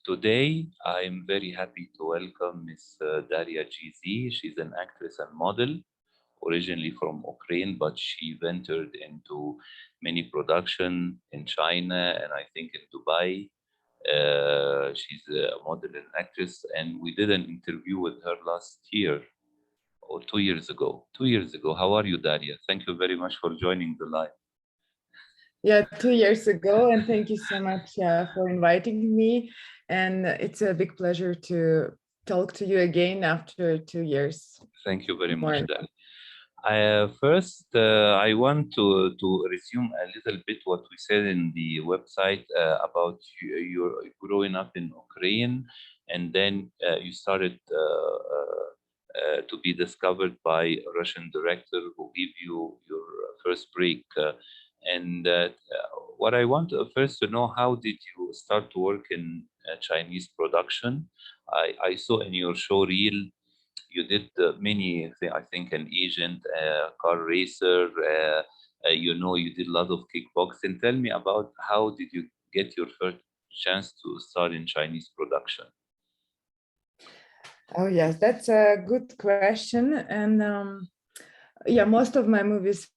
Today, I'm very happy to welcome Miss Daria GZ. She's an actress and model, originally from Ukraine, but she ventured into many production in China and I think in Dubai. She's a model and actress, and we did an interview with her last year or 2 years ago. 2 years ago. How are you, Daria? Thank you very much for joining the live. Yeah, 2 years ago, and thank you so much for inviting me. And it's a big pleasure to talk to you again after 2 years. Thank you very much, More. Daria. First, I want to resume a little bit what we said in the website about your growing up in Ukraine, and then you started to be discovered by a Russian director who gave you your first break. And what I want first to know, how did you start to work in Chinese production? I saw in your show reel you did many, I think, an agent, car racer, you did a lot of kickboxing. Tell me about how did you get your first chance to start in Chinese production? Oh, yes, that's a good question. And yeah, most of my movies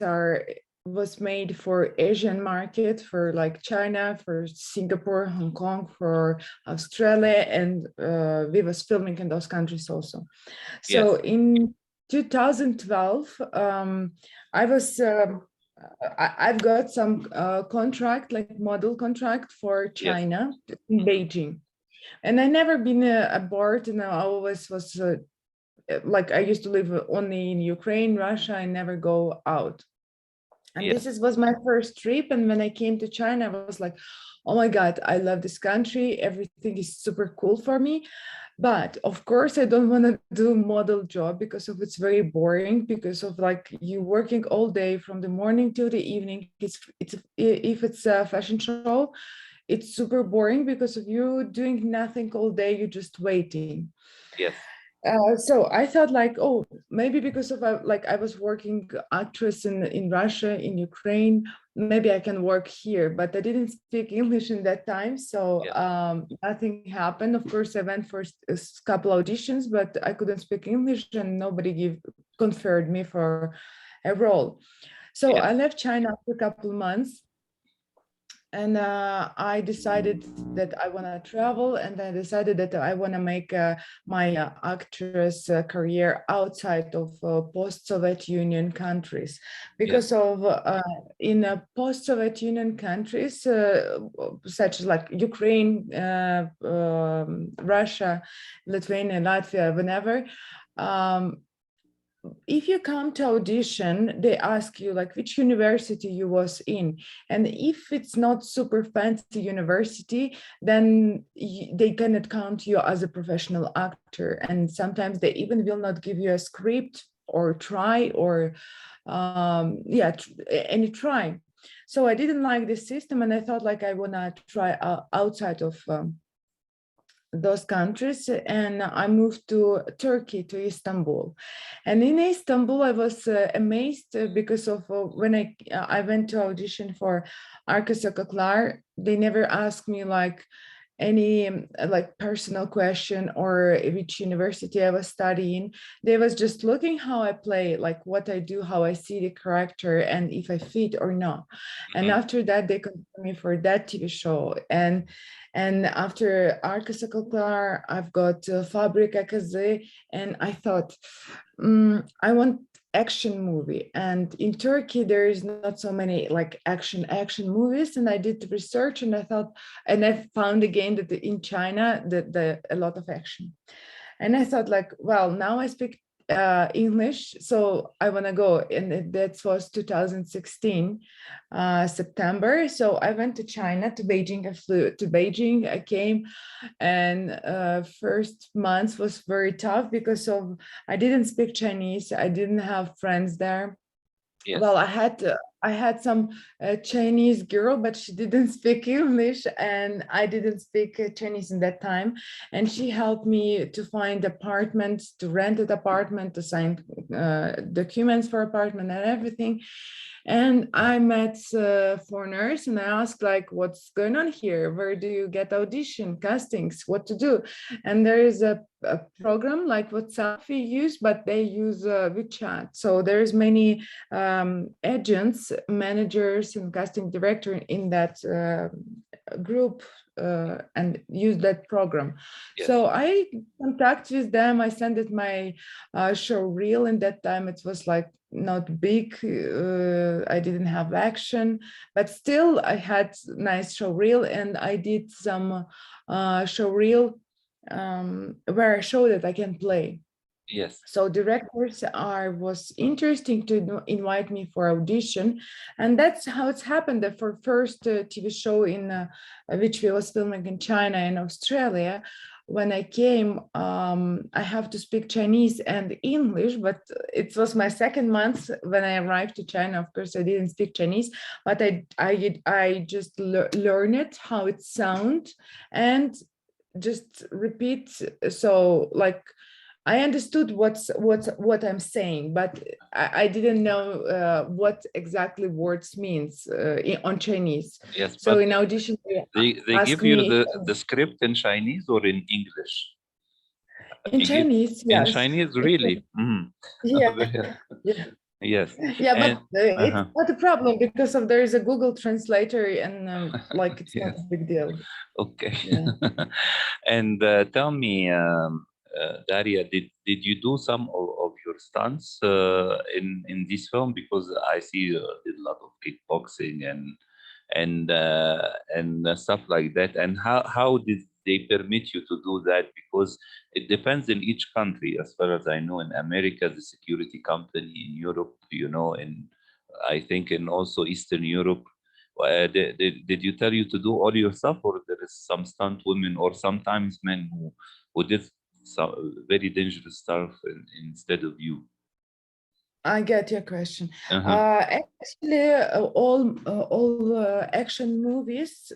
was made for Asian market, for like China, for Singapore, Hong Kong, for Australia, and we was filming in those countries also. So Yes. in 2012, I was I've got some contract, like model contract for Yes. China in Beijing, and I never been aboard, and I always was like I used to live only in Ukraine, Russia. I never go out. And Yes. was my first trip. And when I came to China, I was like, oh my God, I love this country. Everything is super cool for me. But of course, I don't want to do model job because of it's very boring, because of like you working all day from the morning till the evening. It's if it's a fashion show, it's super boring because of you doing nothing all day, you're just waiting. Yes. So I thought like, oh, maybe because of like I was working actress in Russia, in Ukraine, maybe I can work here, but I didn't speak English in that time. So Yes. nothing happened. Of course, I went for a couple auditions, but I couldn't speak English and nobody conferred me for a role. So I Yes. left China after a couple of months, and I decided that I want to travel, and I decided that I want to make my actress career outside of post-Soviet Union countries, Yes. because of in post-Soviet Union countries such as like Ukraine, Russia, Lithuania, Latvia, whenever. Um, if you come to audition, they ask you like which university you was in, and if it's not super fancy university, then they cannot count you as a professional actor, and sometimes they even will not give you a script or try or any try. So I didn't like this system, and I thought like I want to try outside of those countries, and I moved to Turkey, to Istanbul. And in Istanbul I was amazed because of when I went to audition for Arka Sokaklar. They never asked me like any like personal question or which university I was studying. They was just looking how I play, like what I do, how I see the character, and if I fit or not. And Mhm. after that, they considered me for that TV show. And after Arca Sakoklar, I've got Fabrica GZ, and I thought, I want action movie. And in Turkey, there is not so many like action movies. And I did research, and I thought, and I found again that in China, the a lot of action. And I thought like, well, now I speak English, so I want to go. And that was 2016, September. So I went to China, to Beijing. I flew to Beijing. I came, and first month was very tough because of I didn't speak Chinese. I didn't have friends there. Yes. Well, I had I had some Chinese girl, but she didn't speak English, and I didn't speak Chinese in that time. And she helped me to find apartments, to rent an apartment, to sign documents for apartment and everything. And I met foreigners, and I asked, like, what's going on here? Where do you get audition, castings, what to do? And there is a program like WhatsApp we use, but they use WeChat. So there's many agents, managers, and casting director in that group and use that program. Yes. So I contact with them. I sent it my show reel. In that time, it was like not big. I didn't have action, but still I had nice show reel, and I did some show reel where I showed that I can play. Yes. So directors was interesting to invite me for audition, and that's how it's happened. That for first TV show in which we was filming in China and Australia. When I came, I have to speak Chinese and English, but it was my second month when I arrived to China. Of course, I didn't speak Chinese, but I just learned it, how it sounds, and just repeat. So like I understood what I'm saying, but I didn't know what exactly words means on Chinese. Yes, so but in audition they asked give you me the script in Chinese or in English? in Chinese. In Yes. Chinese, really? Yeah. Yeah. Yes. Yeah, but And it's not a problem because of there is a Google translator, and like it's not yes. a big deal. Okay. Yeah. And tell me, Daria, did you do some of your stunts in this film? Because I see you did a lot of kickboxing and stuff like that. And how did they permit you to do that? Because it depends in each country. As far as I know, in America, the security company, in Europe, you know, in I think in also Eastern Europe. Did you tell you to do all yourself, or there is some stunt women or sometimes men who did some very dangerous stuff instead of you? I get your question. Uh-huh. Actually, all action movies.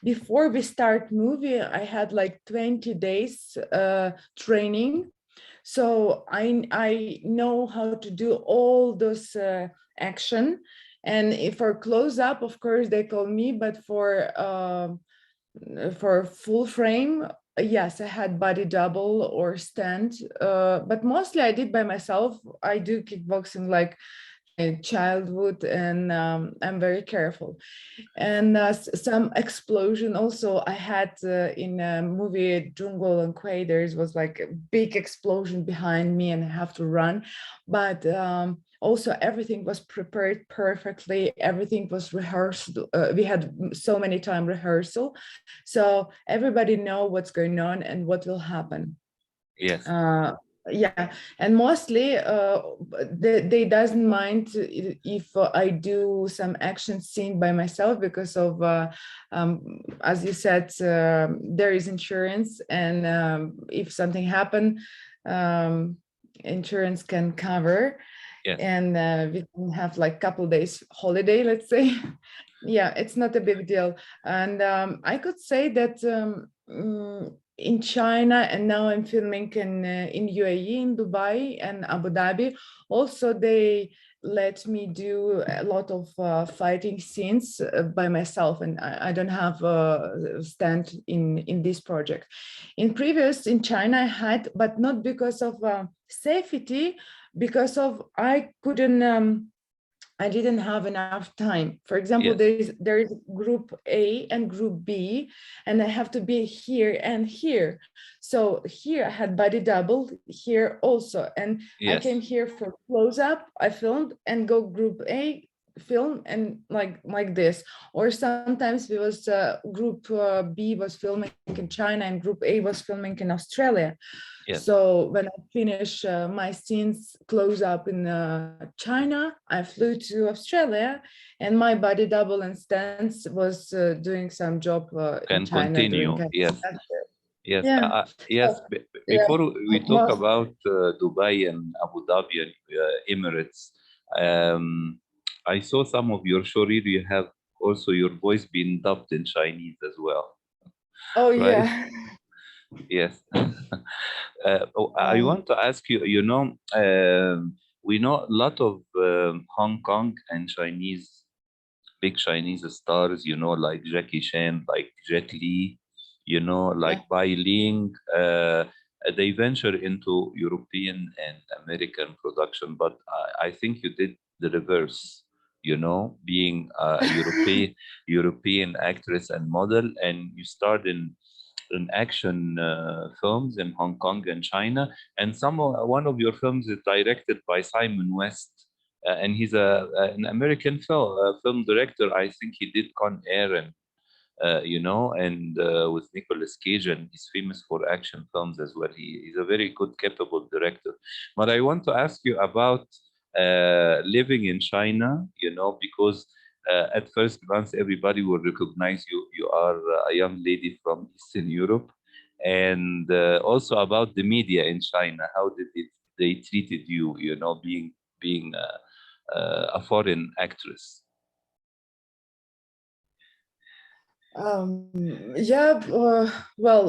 Before we start movie, I had like 20 days training, so I know how to do all those action. And if for close up, of course they call me, but for full frame, yes, I had body double or stand, but mostly I did by myself. I do kickboxing like in childhood, and I'm very careful. And some explosion also I had in a movie Jungle and Quay. There was like a big explosion behind me and I have to run, but also everything was prepared perfectly. Everything was rehearsed. We had so many time rehearsal, so everybody know what's going on and what will happen. Yes. Yeah, and mostly they doesn't mind if I do some action scene by myself, because of as you said, there is insurance, and if something happen, insurance can cover. Yes. And we can have like couple days holiday, let's say. Yeah, it's not a big deal. And I could say that in China, and now I'm filming in UAE, in Dubai and Abu Dhabi. Also, they let me do a lot of fighting scenes by myself, and I don't have a stand in this project. In China, I had, but not because of safety, because of I didn't have enough time. For example, Yes. there is group A and group B, and I have to be here and here. So here I had body double, here also, and I Yes. came here for close up. I filmed and go group A, film, and like this. Or sometimes we was group B was filming in China and group A was filming in Australia. Yes. So when I finish my scenes close up in China, I flew to Australia, and my body double and stance was doing some job in Can China doing. continue. Yes. Yes. Yeah. Yes. Yeah. Before we talk about Dubai and Abu Dhabi and Emirates, um, I saw some of your Shorir, you have also your voice being dubbed in Chinese as well, Oh right? yeah. Yes. I Um, want to ask you, we know a lot of Hong Kong and big Chinese stars, like Jackie Chan, like Jet Li, yeah. like Bai Ling. They venture into European and American production, but I think you did the reverse, being a European actress and model, and you starred in action films in Hong Kong and China. And one of your films is directed by Simon West, and he's an American film director. I think he did Con Air and with Nicolas Cage, and he's famous for action films as well. He's a very good, capable director. But I want to ask you about living in China, because at first glance, everybody will recognize you. You are a young lady from Eastern Europe. And also about the media in China. How did they treated you, being a foreign actress? Yeah, well,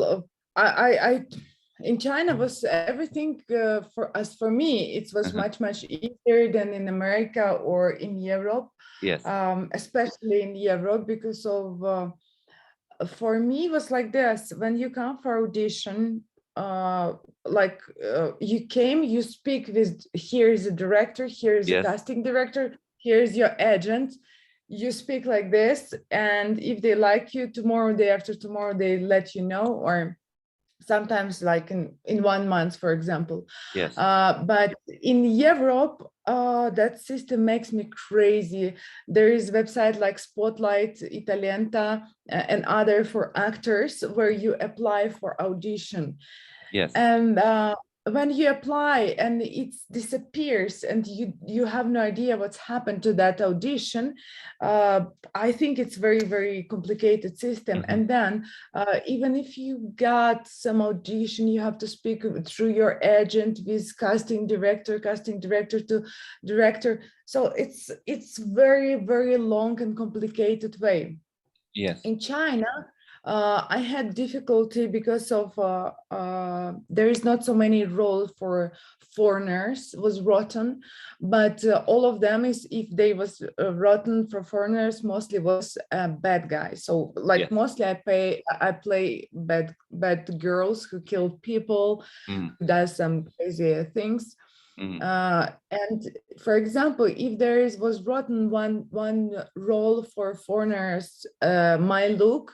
I in China was everything for me. It was Uh-huh. much easier than in America or in Europe, Yes. especially in Europe because of for me it was like this. When you come for audition, you came, you speak with, here is the director, here is the Yes. casting director, here's your agent, you speak like this, and if they like you tomorrow, day after tomorrow, they let you know, or sometimes like in 1 month, for example. Yes. But in Europe, that system makes me crazy. There is website like Spotlight, Italienta, and other for actors where you apply for audition. Yes. And when you apply and it disappears and you have no idea what's happened to that audition, I think it's very complicated system. Hmm. And then even if you got some audition, you have to speak through your agent with casting director to director. So it's very long and complicated way. Yes. In China, I had difficulty because of there is not so many role for foreigners was rotten, but all of them is, if they was rotten for foreigners, mostly was bad guys. So like Yes. mostly I play bad girls who killed people, Mm. who does some crazy things. Mm. And for example, if there was rotten one role for foreigners, my look,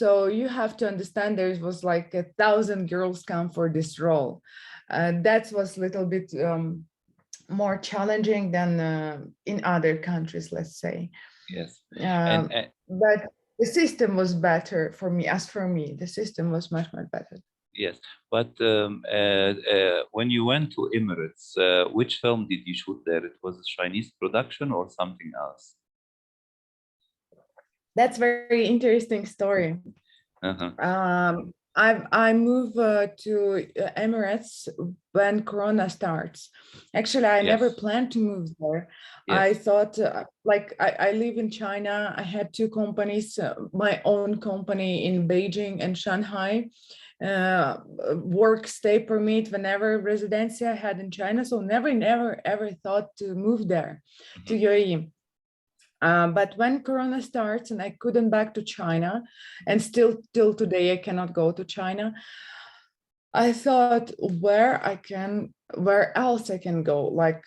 so you have to understand there was like 1,000 girls come for this role. That was a little bit more challenging than in other countries, let's say. Yes. And Um, but the system was better for me. As for me, the system was much better. yes, but when you went to Emirates, which film did you shoot there? It was a Chinese production or something else? That's very interesting story. Uh-huh. I moved to Emirates when Corona starts. Actually, I never Yes. planned to move there. I Yes. thought, I live in China. I had two companies, my own company in Beijing and Shanghai. Work stay permit whenever residency I had in China. So never ever thought to move there to Mhm. UAE. But when Corona starts and I couldn't back to China, and still till today I cannot go to China, I thought where else I can go. Like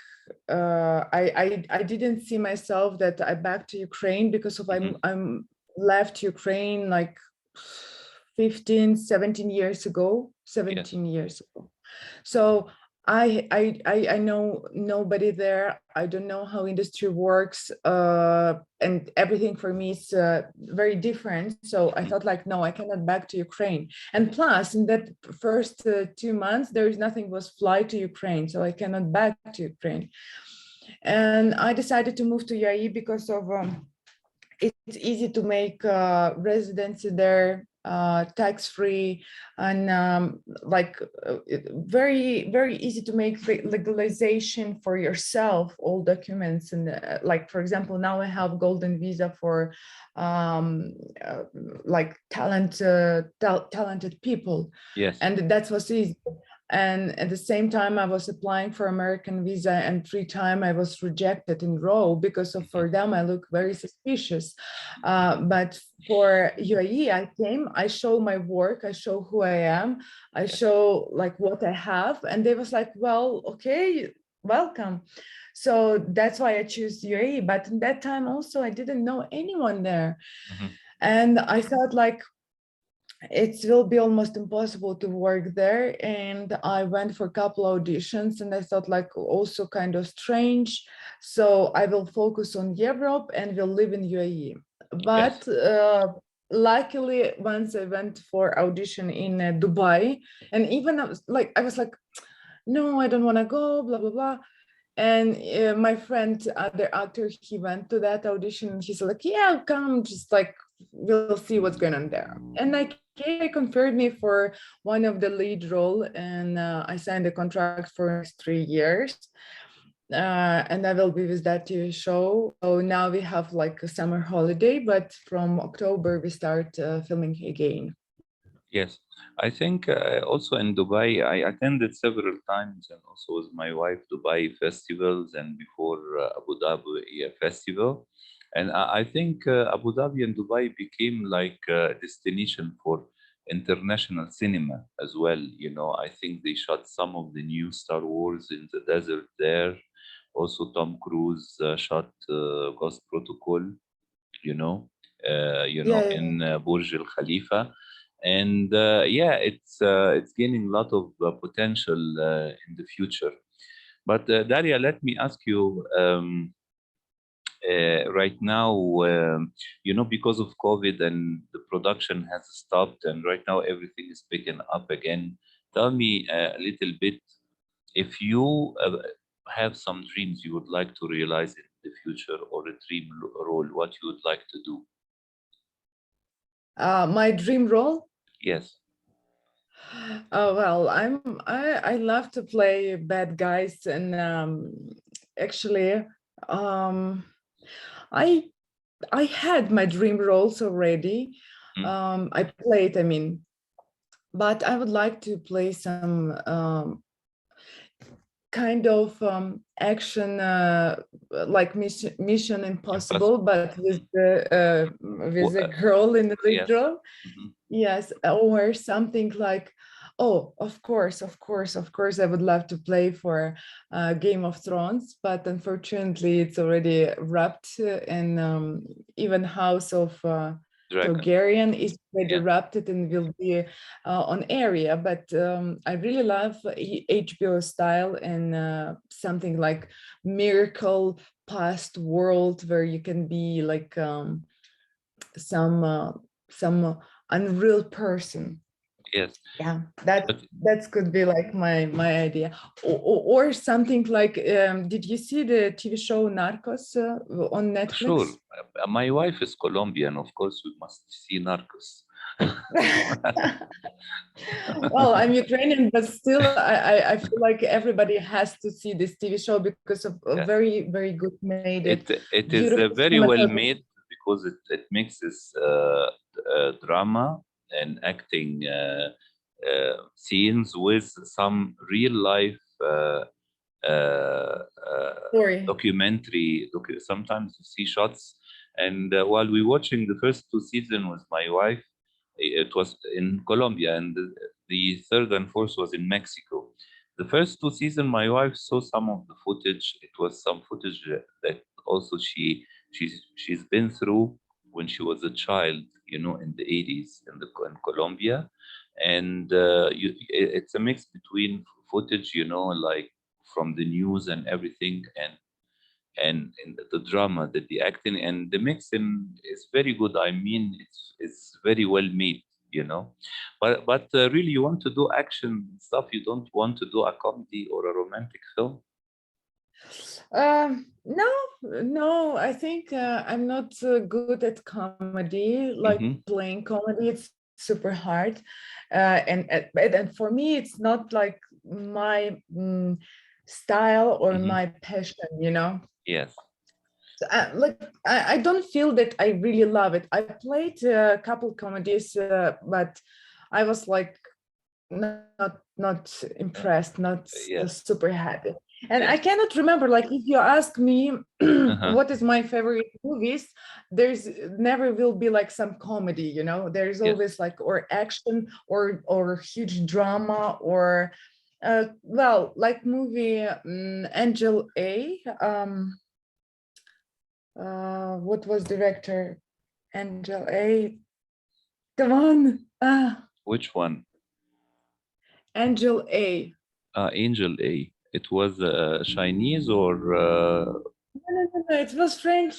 I didn't see myself that I back to Ukraine because of Mhm. I'm left Ukraine like 15, 17 years ago, Yes. 17 years ago. So I know nobody there. I don't know how industry works, and everything for me is very different. So I Mhm. thought like, no, I cannot back to Ukraine. And plus, in that first 2 months, there is nothing was fly to Ukraine, so I cannot back to Ukraine. And I decided to move to UAE because of it's easy to make residency there tax-free, and very, very easy to make legalization for yourself, all documents. And like, for example, now I have golden visa for like talented people. Yes. And that was easy. And at the same time, I was applying for American visa, and 3 times I was rejected in row because of, for them, I look very suspicious. But for UAE, I came, I show my work, I show who I am, I show like what I have, and they was like, well, okay, welcome. So that's why I choose UAE. But in that time also, I didn't know anyone there. And I thought like, it will be almost impossible to work there. And I went for a couple auditions, and I thought like also kind of strange. So I will focus on Europe and will live in UAE. But luckily, once I went for audition in Dubai, and even I was like, no, I don't want to go, blah, blah, blah. And my friend, other actor, he went to that audition, and he's like, yeah, come, just like, we'll see what's going on there. And they conferred me for one of the lead role, and I signed a contract for next 3 years. And I will be with that TV show. So now we have like a summer holiday, but from October we start filming again. Yes, I think also in Dubai, I attended several times, and also with my wife, Dubai festivals, and before Abu Dhabi festival. And I think Abu Dhabi and Dubai became like a destination for international cinema as well. You know, I think they shot some of the new Star Wars in the desert there. Also, Tom Cruise shot Ghost Protocol, you know, Yeah. in Burj Al Khalifa. And yeah, it's gaining a lot of potential in the future. But Daria, let me ask you, right now, because of COVID and the production has stopped, and right now everything is picking up again. Tell me a little bit, if you have some dreams you would like to realize in the future, or a dream role, what you would like to do. My dream role? Yes. Oh well, I love to play bad guys, and actually, um, I I had my dream roles already. I played, I mean, but I would like to play some kind of action, like Mission Impossible, but with a girl in the lead Yes. role. Yes, or something like, oh, of course, I would love to play for Game of Thrones, but unfortunately it's already wrapped, and even House of Targaryen is already wrapped and will be on area. But I really love HBO style, and something like miracle past world where you can be like some unreal person. Yes. Yeah, that could be like my idea, or something like, did you see the TV show Narcos on Netflix? Sure. My wife is Colombian, of course we must see Narcos. Well, I'm Ukrainian, but still I feel like everybody has to see this TV show because of very, very good made it. It is very well made, because it mixes drama and acting scenes with some real life documentary. Sometimes you see shots, and while we watching the first 2 seasons with my wife, it was in Colombia, and the third and fourth was in Mexico. The first 2 seasons, my wife saw some of the footage. It was some footage that also she's been through when she was a child, in the 80s in Colombia. And it's a mix between footage, like from the news and everything, and the drama, that the acting and the mixing is very good. I mean, it's very well made, but really, you want to do action stuff, you don't want to do a comedy or a romantic film? No, I think I'm not good at comedy, like playing comedy. It's super hard. And for me, it's not like my style or Mhm. my passion, you know. Yes. So, like I don't feel that I really love it. I played a couple comedies, but I was like not impressed, not Yes. super happy. And I Yes. cannot remember, like if you ask me Uh-huh. what is my favorite movies, there's never will be like some comedy, you know. There's Yes. always like or action or huge drama or well, like movie Angel A. What was director? Angel A. Come on. Which one? Angel A. Angel A. It was Chinese or No, it was French,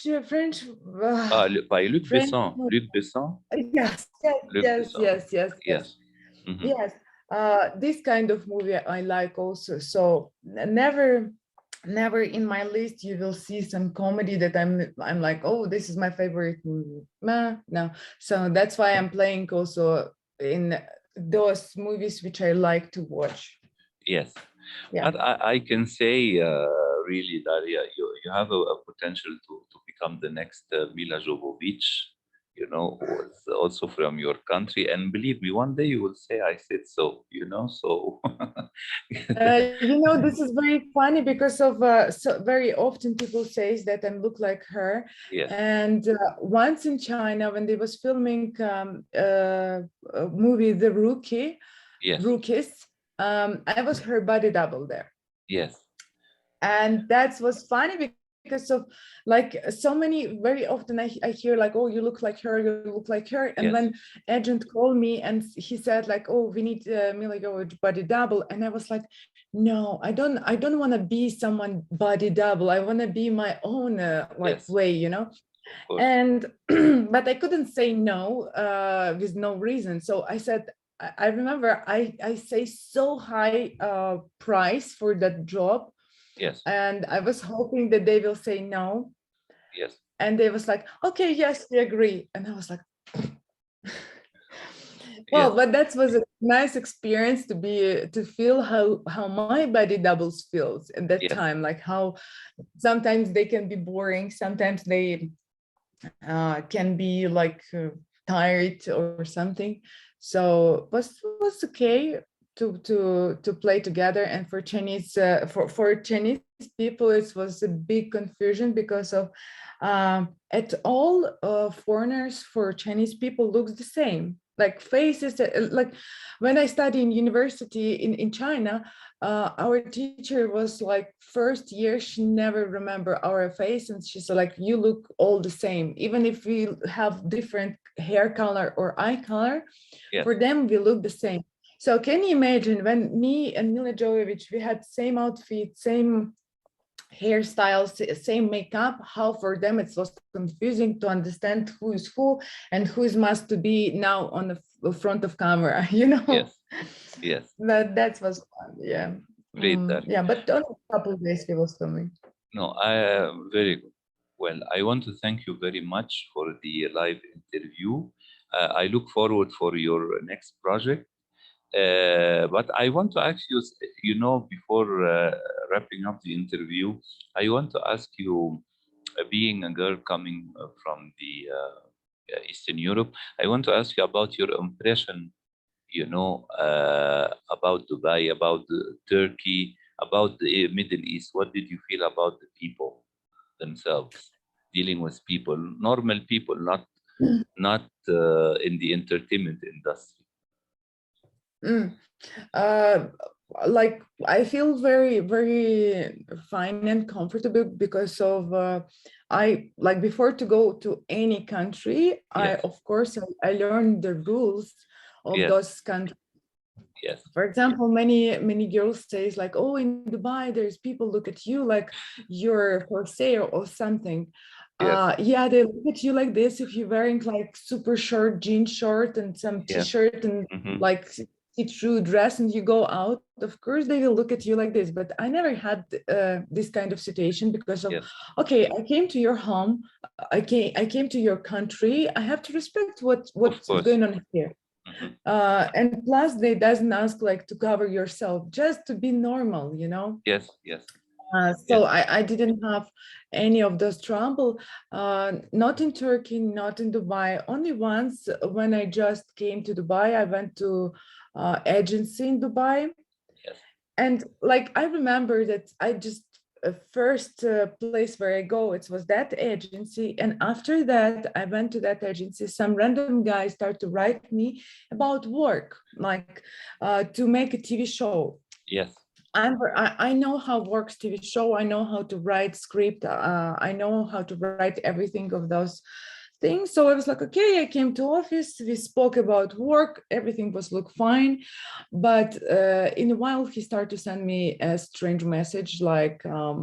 by Luc French. Besson. Luc Besson. Yes, yes, Luc yes, Besson. yes, yes, yes, Yes. Hmm. yes. This kind of movie I like also. So never in my list you will see some comedy that I'm like, oh, this is my favorite movie. Nah, no. So that's why I'm playing also in those movies which I like to watch. Yes. Yeah. But I can say, really, Daria, you have a potential to become the next Mila Jovovich, you know, who is also from your country. And believe me, one day you will say, I said so, you know, so. You know, this is very funny because of so very often people say that I look like her. Yes, And once in China, when they was filming a movie, The yes, Rookies, I was her body double there. yes, And that was funny because of like so many, very often I hear like, oh, you look like her, you look like her. And yes, when agent called me and he said like, oh, we need Mila Jovovich body double. And I was like, no, I don't want to be someone body double. I want to be my own like yes, way, you know. of course. And but I couldn't say no with no reason. So I said, I remember I say so high price for that job, Yes, and I was hoping that they will say no. yes, And they was like, okay, yes, we agree. And I was like, yes, well, but that was a nice experience to feel how my body doubles feels at that yes, time, like how sometimes they can be boring, sometimes they can be like tired or something. So was okay to play together. And for Chinese for Chinese people, it was a big confusion because of at all foreigners for Chinese people looks the same, like faces. Like when I studied in university in China, our teacher was like first year she never remember our face, and she said like, you look all the same even if we have different hair color or eye color. yes, For them we look the same. So can you imagine when me and Mila Jovovich, we had same outfit, same hairstyles, same makeup, how for them it was confusing to understand who is who and who is must to be now on the front of camera, you know. yes, yes. But that was fun, yeah. Great, Daria. Yeah, but only a couple of days we was filming. No, I very good. Well, I want to thank you very much for the live interview. I look forward for your next project. But I want to ask you, you know, before wrapping up the interview, I want to ask you, being a girl coming from the Eastern Europe, I want to ask you about your impression, you know, about Dubai, about Turkey, about the Middle East. What did you feel about the people themselves, dealing with people, normal people, not in the entertainment industry? Mm. Uh, like I feel very, very fine and comfortable because of I like before to go to any country, I Yes, of course I learned the rules of yes, those countries. yes, For example, many girls says like, oh, in Dubai, there's people look at you like you're for sale or something. yes, Yeah, they look at you like this if you're wearing like super short jean short and some yes. t-shirt and Hmm. like see-through dress and you go out. Of course, they will look at you like this. But I never had this kind of situation because of, Yes, okay, I came to your home, I came to your country. I have to respect of what's course. going on here. And plus they doesn't ask like to cover yourself, just to be normal, you know. Yes, yes. So Yes. I didn't have any of those trouble, not in Turkey, not in Dubai. Only once when I just came to Dubai, I went to agency in Dubai. Yes. And like, I remember that I just, first place where I go, it was that agency. And after that, I went to that agency. Some random guy started to write me about work, like to make a TV show. Yes. I know how works TV show. I know how to write script. I know how to write everything of those things. So I was like, okay, I came to office. We spoke about work. Everything was look fine. But in a while, he started to send me a strange message like, I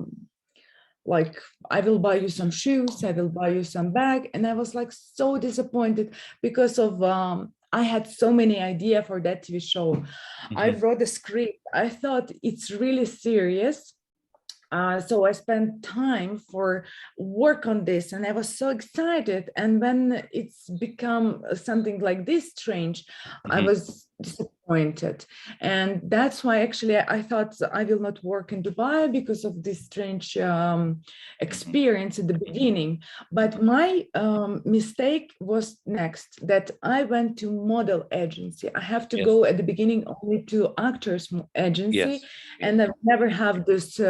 will buy you some shoes, I will buy you some bag. And I was like so disappointed because of I had so many ideas for that TV show. I wrote a script. I thought it's really serious. So I spent time for work on this, and I was so excited. And when it's become something like this strange, I was disappointed. And that's why actually I thought I will not work in Dubai because of this strange experience at the beginning. But my mistake was next, that I went to model agency. I have to go at the beginning only to actors agency, and I never have this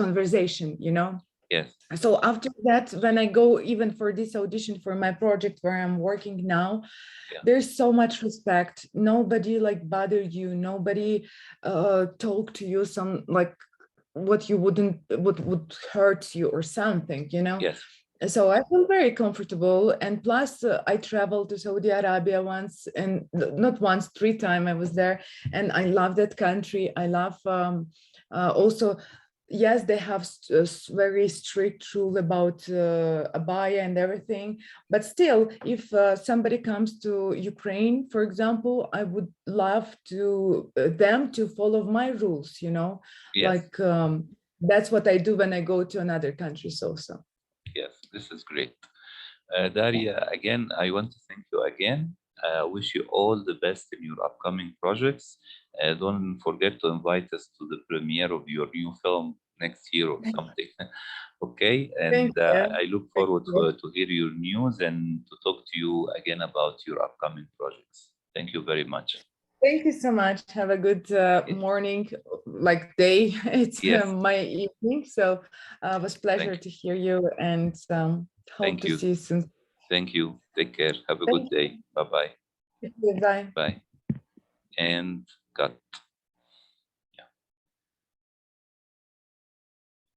conversation, you know. Yes. So after that, when I go even for this audition for my project where I'm working now, there's so much respect. Nobody like bother you. Nobody talk to you some like what you wouldn't would hurt you or something, you know. Yes. So I feel very comfortable. And plus I traveled to Saudi Arabia once, and not once, 3 times I was there, and I love that country. I love also, yes, they have very strict rule about abaya and everything, but still, if somebody comes to Ukraine, for example, I would love to them to follow my rules, you know. Like that's what I do when I go to another countries also. Yes, this is great. Daria, again, I want to thank you again. Wish you all the best in your upcoming projects. Don't forget to invite us to the premiere of your new film next year or something. Okay, and I look forward to hear your news and to talk to you again about your upcoming projects. Thank you very much. Thank you so much. Have a good morning, like day. It's my evening, so it was a pleasure to hear you, and hope to see you soon. Thank you. Take care. Have a good day. Bye-bye. Bye. Bye.